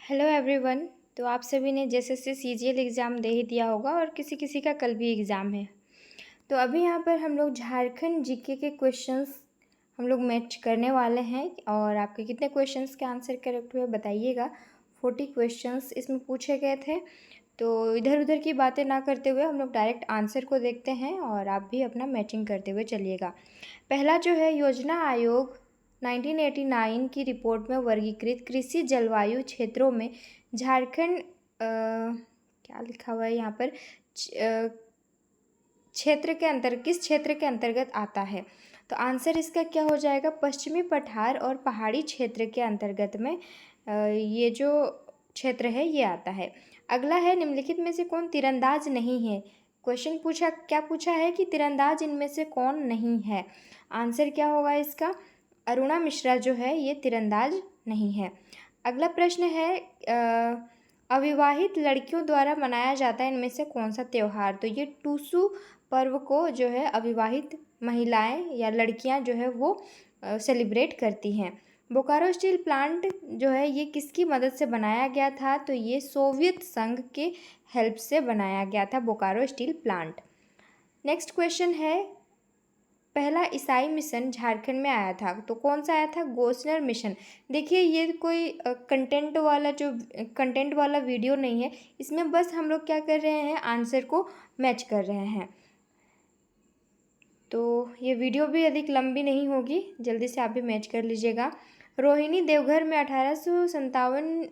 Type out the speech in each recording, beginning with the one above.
Hello everyone. तो आप सभी ने जेएसएससी सीजीएल एग्ज़ाम दे ही दिया होगा और किसी किसी का कल भी एग्ज़ाम है। तो अभी यहाँ पर हम लोग झारखंड जीके के क्वेश्चंस हम लोग मैच करने वाले हैं और आपके कितने क्वेश्चंस के आंसर करेक्ट हुए बताइएगा। 40 क्वेश्चंस इसमें पूछे गए थे। तो इधर उधर की बातें ना करते हुए हम लोग डायरेक्ट आंसर को देखते हैं और आप भी अपना मैचिंग करते हुए चलिएगा। पहला जो है, योजना आयोग 1989 की रिपोर्ट में वर्गीकृत कृषि जलवायु क्षेत्रों में झारखंड क्या लिखा हुआ है यहाँ पर, क्षेत्र के अंतर किस क्षेत्र के अंतर्गत आता है? तो आंसर इसका क्या हो जाएगा? पश्चिमी पठार और पहाड़ी क्षेत्र के अंतर्गत में ये जो क्षेत्र है ये आता है। अगला है, निम्नलिखित में से कौन तीरंदाज नहीं है? क्वेश्चन क्या पूछा है कि तीरंदाज इनमें से कौन नहीं है। आंसर क्या होगा इसका? अरुणा मिश्रा जो है ये तीरंदाज नहीं है। अगला प्रश्न है, अविवाहित लड़कियों द्वारा मनाया जाता है इनमें से कौन सा त्यौहार? तो ये टूसू पर्व को जो है अविवाहित महिलाएं या लड़कियां जो है वो सेलिब्रेट करती हैं। बोकारो स्टील प्लांट जो है ये किसकी मदद से बनाया गया था? तो ये सोवियत संघ के हेल्प से बनाया गया था Bokaro steel plant. Next question है, पहला ईसाई मिशन झारखंड में आया था तो कौन सा आया था? Gossner mission. देखिए ये कोई कंटेंट वाला वीडियो नहीं है, इसमें बस हम लोग क्या कर रहे हैं, आंसर को मैच कर रहे हैं। तो ये वीडियो भी अधिक लंबी नहीं होगी, जल्दी से आप भी मैच कर लीजिएगा। रोहिणी देवघर में 1857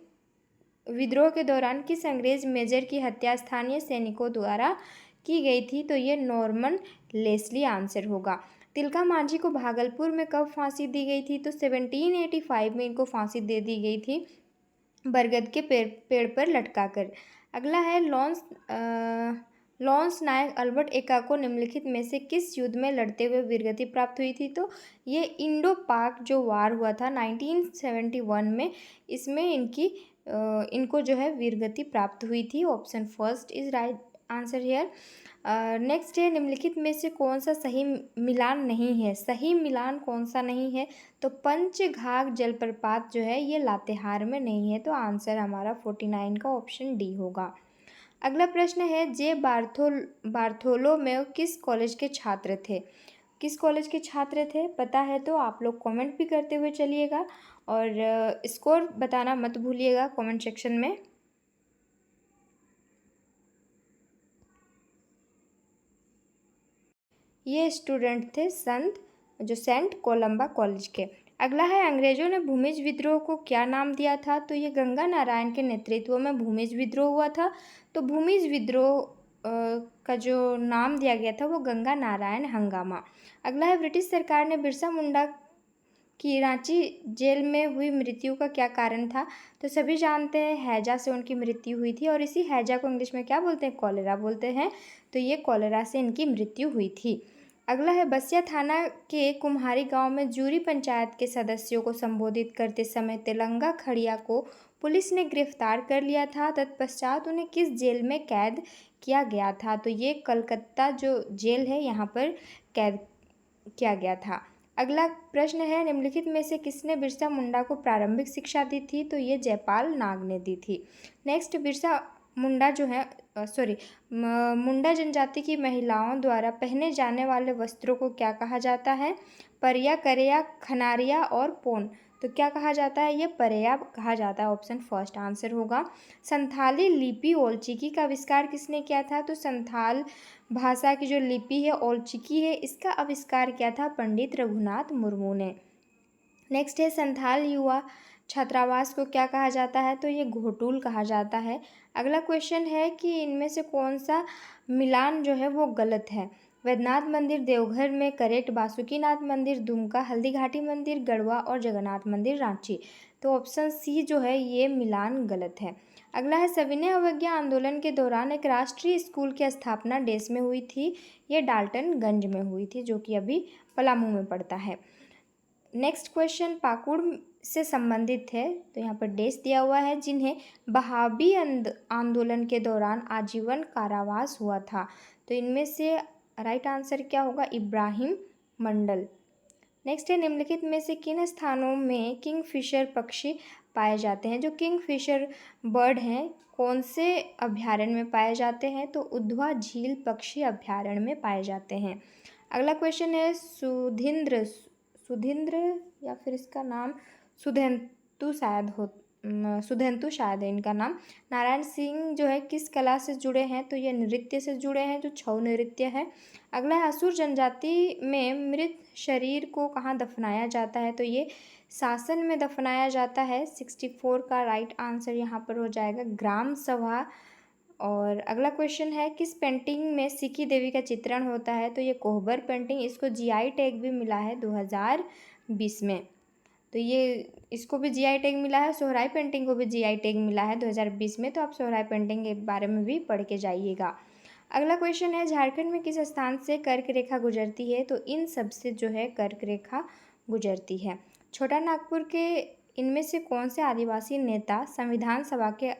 विद्रोह के दौरान किस अंग्रेज मेजर की हत्या स्थानीय सैनिकों द्वारा की गई थी? तो ये नॉर्मन लेस्ली आंसर होगा। तिलका मांझी को भागलपुर में कब फांसी दी गई थी? तो 1785 में इनको फांसी दे दी गई थी बरगद के पेड़ पर लटका कर। अगला है, लॉन्स नायक अल्बर्ट एक्का को निम्नलिखित में से किस युद्ध में लड़ते हुए वीरगति प्राप्त हुई थी? तो ये इंडो पाक जो वार हुआ था 1971 में, इसमें इनको जो है वीरगति प्राप्त हुई थी। Option first is right answer here. Next है, निम्नलिखित में से कौन सा सही मिलान नहीं है? सही मिलान कौन सा नहीं है? तो पंचघाघ जलप्रपात जो है ये लातेहार में नहीं है, तो आंसर हमारा 49 का ऑप्शन डी होगा। अगला प्रश्न है, बार्थोलोमेव किस कॉलेज के छात्र थे? किस कॉलेज के छात्र थे? पता है तो आप लोग कमेंट भी करते हुए चलिएगा और स्कोर बताना मत भूलिएगा कमेंट सेक्शन में। ये स्टूडेंट थे सेंट कोलंबा कॉलेज के। अगला है, अंग्रेजों ने भूमिज विद्रोह को क्या नाम दिया था? तो ये गंगा नारायण के नेतृत्व में भूमिज विद्रोह हुआ था। तो भूमिज विद्रोह का जो नाम दिया गया था वो गंगा नारायण हंगामा। अगला है, ब्रिटिश सरकार ने बिरसा मुंडा की रांची जेल में हुई मृत्यु का क्या कारण था? तो सभी जानते हैं हैजा से उनकी मृत्यु हुई थी और इसी हैजा को इंग्लिश में क्या बोलते हैं? कॉलेरा बोलते हैं। तो ये कॉलेरा से इनकी मृत्यु हुई थी। अगला है, बसिया थाना के कुम्हारी गांव में जूरी पंचायत के सदस्यों को संबोधित करते समय तेलंगा खड़िया को पुलिस ने गिरफ्तार कर लिया था। तत्पश्चात उन्हें किस जेल में कैद किया गया था? तो ये कलकत्ता जो जेल है यहाँ पर कैद किया गया था। अगला प्रश्न है, निम्नलिखित में से किसने बिरसा मुंडा को प्रारंभिक शिक्षा दी थी? तो ये जयपाल नाग ने दी थी। नेक्स्ट, बिरसा मुंडा जो है मुंडा जनजाति की महिलाओं द्वारा पहने जाने वाले वस्त्रों को क्या कहा जाता है? परिया, करेया, खनारिया और पोन। तो क्या कहा जाता है? ये परिया कहा जाता है। ऑप्शन फर्स्ट आंसर होगा। संथाली लिपि ओलचिकी का आविष्कार किसने किया था? तो संथाल भाषा की जो लिपि है ओलचिकी है, इसका आविष्कार किया था पंडित रघुनाथ मुर्मू ने। नेक्स्ट है, संथाल युवा छात्रावास को क्या कहा जाता है? तो ये घोटूल कहा जाता है। अगला क्वेश्चन है कि इनमें से कौन सा मिलान जो है वो गलत है? वैद्यनाथ मंदिर देवघर में करेक्ट, बासुकीनाथ मंदिर दुमका, हल्दीघाटी मंदिर गढ़वा और जगन्नाथ मंदिर रांची। तो ऑप्शन सी जो है ये मिलान गलत है। अगला है, सविनय अवज्ञा आंदोलन के दौरान एक राष्ट्रीय स्कूल की स्थापना देश में हुई थी। ये डाल्टनगंज में हुई थी जो कि अभी पलामू में पड़ता है। नेक्स्ट क्वेश्चन पाकुड़ से संबंधित है, तो यहाँ पर देश दिया हुआ है जिन्हें बहाबी आंदोलन के दौरान आजीवन कारावास हुआ था। तो इनमें से राइट आंसर क्या होगा? इब्राहिम मंडल। नेक्स्ट है, निम्नलिखित में से किन स्थानों में किंगफिशर पक्षी पाए जाते हैं। जो किंगफिशर बर्ड हैं कौन से अभयारण्य में पाए जाते हैं, तो उद्धवा झील पक्षी अभयारण्य में पाए जाते हैं। अगला क्वेश्चन है सुधींद्र सुधींद्र या फिर इसका नाम सुधेंतु शायद सुधेंतु शायद है इनका नाम। नारायण सिंह जो है किस कला से जुड़े हैं, तो ये नृत्य से जुड़े हैं, जो छऊ नृत्य है। अगला है असुर जनजाति में मृत शरीर को कहाँ दफनाया जाता है, तो ये शासन में दफनाया जाता है। 64 का राइट आंसर यहाँ पर हो जाएगा ग्राम सभा। और अगला क्वेश्चन है किस पेंटिंग में सिकी देवी का चित्रण होता है, तो ये कोहबर पेंटिंग, इसको जीआई टैग भी मिला है 2020 में। तो ये इसको भी जीआई टैग मिला है। सोहराई पेंटिंग को भी जीआई टैग मिला है 2020 में, तो आप सोहराई पेंटिंग के बारे में भी पढ़ के जाइएगा। अगला क्वेश्चन है झारखंड में किस स्थान से कर्क रेखा गुजरती है, तो इन सब से जो है कर्क रेखा गुजरती है। छोटा नागपुर के इनमें से कौन से आदिवासी नेता संविधान सभा के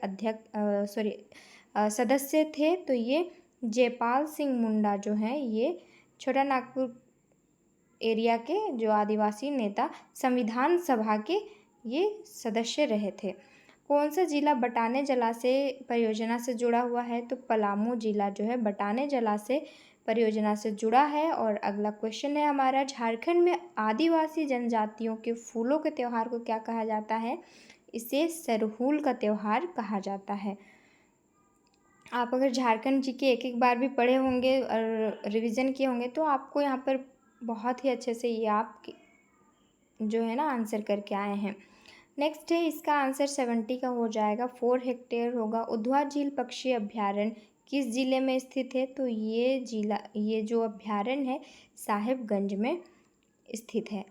सदस्य थे, तो ये जयपाल सिंह मुंडा जो हैं ये छोटा नागपुर एरिया के जो आदिवासी नेता संविधान सभा के ये सदस्य रहे थे। कौन सा जिला बटाने जलाशय परियोजना से जुड़ा हुआ है, तो पलामू जिला जो है बटाने जलाशय परियोजना से जुड़ा है। और अगला क्वेश्चन है हमारा झारखंड में आदिवासी जनजातियों के फूलों के त्यौहार को क्या कहा जाता है, इसे सरहुल का त्यौहार कहा जाता है। आप अगर झारखंड जी के एक बार भी पढ़े होंगे और रिवीजन किए होंगे तो आपको यहाँ पर बहुत ही अच्छे से ये आप जो है ना आंसर करके आए हैं। नेक्स्ट है इसका आंसर 70 का हो जाएगा 4 हेक्टेयर होगा। उद्धवा झील पक्षी अभयारण्य किस जिले में स्थित है, तो ये जो अभयारण्य है साहिबगंज में स्थित है।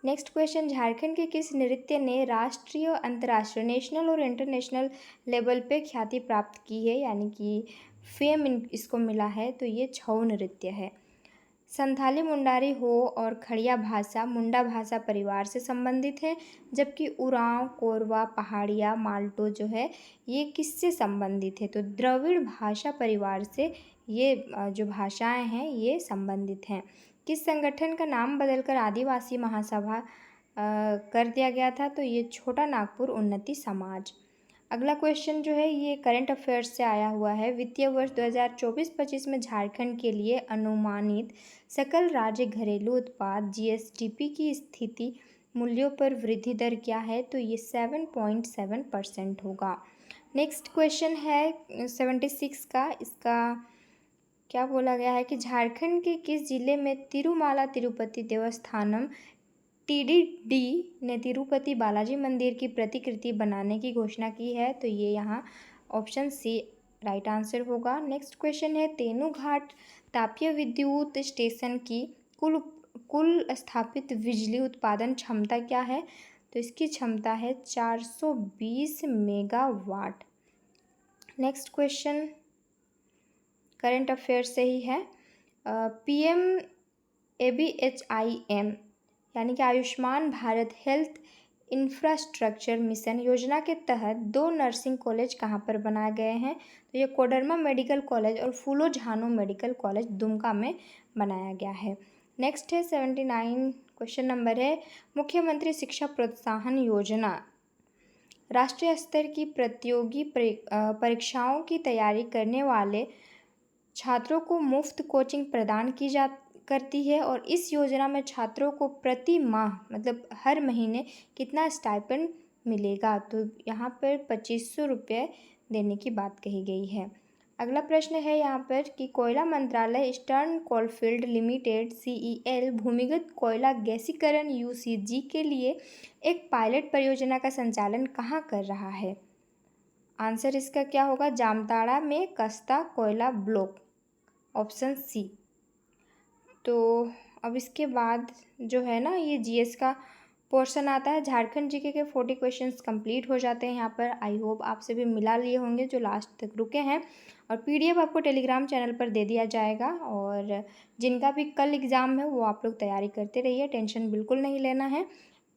नेक्स्ट क्वेश्चन झारखंड के किस नृत्य ने राष्ट्रीय अंतर्राष्ट्रीय नेशनल और इंटरनेशनल लेवल पे ख्याति प्राप्त की है, यानी कि फेम इसको मिला है, तो ये छऊ नृत्य है। संथाली मुंडारी हो और खड़िया भाषा मुंडा भाषा परिवार से संबंधित है, जबकि उरांव कोरवा पहाड़िया माल्टो जो है ये किससे संबंधित है, तो द्रविड़ भाषा परिवार से ये जो भाषाएं हैं ये संबंधित हैं। किस संगठन का नाम बदलकर आदिवासी महासभा कर दिया गया था, तो ये छोटा नागपुर उन्नति समाज। अगला क्वेश्चन जो है ये करंट अफेयर्स से आया हुआ है। वित्तीय वर्ष 2024-25 में झारखंड के लिए अनुमानित सकल राज्य घरेलू उत्पाद जीएसडीपी की स्थिति मूल्यों पर वृद्धि दर क्या है, तो ये 7.7% होगा। नेक्स्ट क्वेश्चन है 76 का। इसका क्या बोला गया है कि झारखंड के किस जिले में तिरुमाला तिरुपति देवस्थानम टीडीडी ने तिरुपति बालाजी मंदिर की प्रतिकृति बनाने की घोषणा की है, तो ये यहाँ ऑप्शन सी राइट आंसर होगा। नेक्स्ट क्वेश्चन है तेनूघाट तापीय विद्युत स्टेशन की कुल स्थापित बिजली उत्पादन क्षमता क्या है, तो इसकी क्षमता है 420 megawatt. Next question current affair से ही है। PMABHIM यानी कि Ayushman Bharat health infrastructure mission योजना के तहत 2 नर्सिंग कॉलेज कहाँ पर बनाए गए हैं, तो ये कोडरमा मेडिकल कॉलेज और फूलो झानो मेडिकल कॉलेज दुमका में बनाया गया है। नेक्स्ट है 79 क्वेश्चन नंबर है मुख्यमंत्री शिक्षा प्रोत्साहन योजना राष्ट्रीय स्तर की प्रतियोगी परीक्षाओं की तैयारी करने वाले छात्रों को मुफ्त कोचिंग प्रदान करती है, और इस योजना में छात्रों को प्रति माह मतलब हर महीने कितना स्टाइपेंड मिलेगा, तो यहाँ पर 2500 रुपये देने की बात कही गई है। अगला प्रश्न है यहाँ पर कि कोयला मंत्रालय ईस्टर्न कोलफील्ड लिमिटेड CEL भूमिगत कोयला गैसीकरण UCG के लिए एक पायलट परियोजना का संचालन कहाँ कर रहा है, आंसर इसका क्या होगा जामताड़ा में कस्ता कोयला ब्लॉक, ऑप्शन सी। तो अब इसके बाद जो है ना ये GS का पोर्शन आता है। झारखंड GK के 40 क्वेश्चंस कंप्लीट हो जाते हैं यहाँ पर। आई होप आप सभी मिला लिए होंगे जो लास्ट तक रुके हैं, और PDF आपको टेलीग्राम चैनल पर दे दिया जाएगा। और जिनका भी कल एग्ज़ाम है वो आप लोग तैयारी करते रहिए, टेंशन बिल्कुल नहीं लेना है।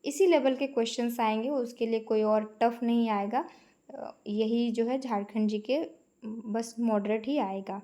इसी लेवल के क्वेश्चंस आएंगे, उसके लिए कोई और टफ नहीं आएगा। यही जो है झारखंड GK बस मॉडरेट ही आएगा।